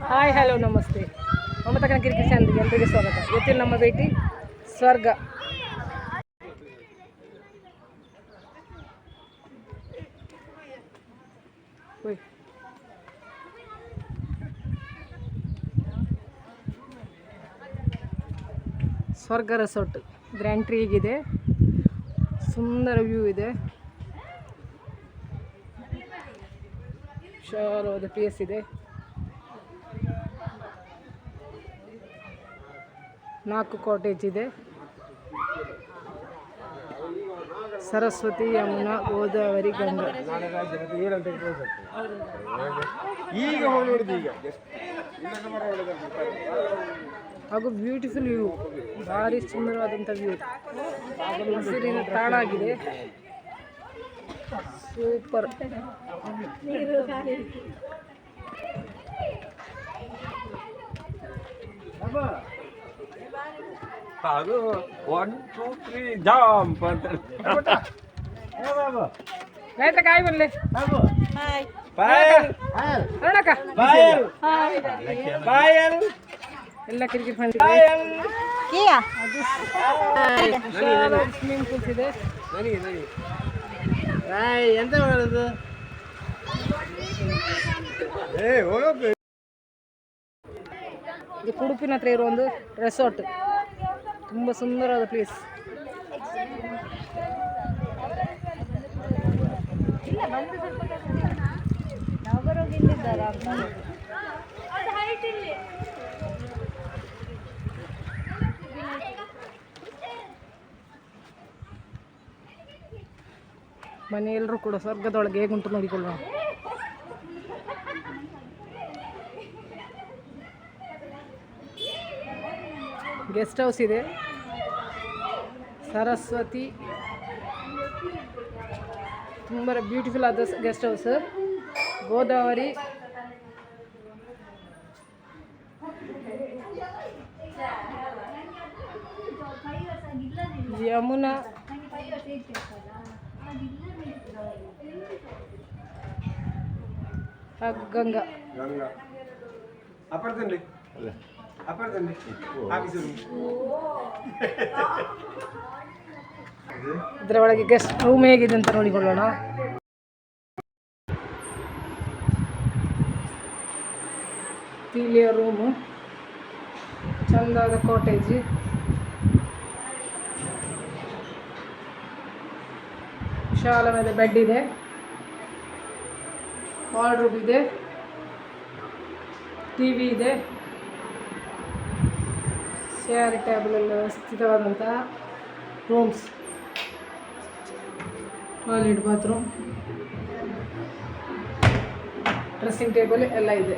Hi hello ನಮಸ್ತೆ. ಮಮತಾ ಕನಕಿರಿ ಚಾನಲ್ಗೆ ಎಲ್ಲರಿಗೆ ಸ್ವಾಗತ. ಇವತ್ತಿನ ನಮ್ಮ ಭೇಟಿ ಸ್ವರ್ಗ. ಸ್ವರ್ಗ ರೆಸಾರ್ಟ್ ಗ್ರ್ಯಾಂಡ್ ಟ್ರೀ ಇದೆ, ಸುಂದರ ವ್ಯೂ ಇದೆ, ವಿಶಾಲವಾದ ಪ್ಲೇಸ್ ಇದೆ. 4 ಕಾಟೇಜ್ ಇದೆ. ಸರಸ್ವತಿ, ಯಮುನಾ, ಗೋದಾವರಿ, ಗಂಗಾ. ಹಾಗೂ ಬ್ಯೂಟಿಫುಲ್ ವ್ಯೂ, ಭಾರಿ ಸುಂದರವಾದಂಥ ವ್ಯೂ. ಹಸಿರಿನ ತಾಣ ಆಗಿದೆ, ಸೂಪರ್. ಅದು 1 2 3 ಜಂಪ್ ಅಂತ ಕಾಯಿ ಬರಲಿ. ಎಲ್ಲ ಕ್ರಿಕೆಟ್ ಫಂಡ್ ಸ್ವಿಮ್ಮಿಂಗ್ ಪೂಲ್ಸ್ ಇದೆ. ಎಂತ ಮಾಡೋದು? ಇದು ಕುಡುಪಿನ ಹತ್ರ ಇರೋ ಒಂದು ರೆಸಾರ್ಟ್, ತುಂಬ ಸುಂದರವಾದ ಪ್ಲೇಸ್. ಮನೆಯಲ್ಲರೂ ಕೂಡ ಸ್ವರ್ಗದೊಳಗೆ ಹೇಗುಂಟು ನೋಡಿಕೊಳ್ಳೋಣ. ಗೆಸ್ಟ್ ಹೌಸ್ ಇದೆ, ಸರಸ್ವತಿ, ತುಂಬ ಬ್ಯೂಟಿಫುಲ್ ಆದ ಗೆಸ್ಟ್ ಹೌಸ್. ಗೋದಾವರಿ, ಯಮುನಾ, ಗಂಗಾ. ಇದರ ಒಳಗೆ ಗೆಸ್ಟ್ ರೂಮ್ ಹೇಗಿದೆ ಅಂತ ನೋಡಿಕೊಳ್ಳೋಣ. ಇಲ್ಲಿಯ ರೂಮು, ಚಂದಾದ ಕಾಟೇಜ್, ವಿಶಾಲವಾದ ಬೆಡ್ ಇದೆ, ಹಾಲ್ ರೂಮ್ ಇದೆ, ಟಿವಿ ಇದೆ, ಚೇರ್ ಟೇಬಲ್ ಎಲ್ಲ ವ್ಯವಸ್ಥಿತವಾದಂತಹ rooms, toilet, bathroom, dressing table ಎಲ್ಲ ಇದೆ.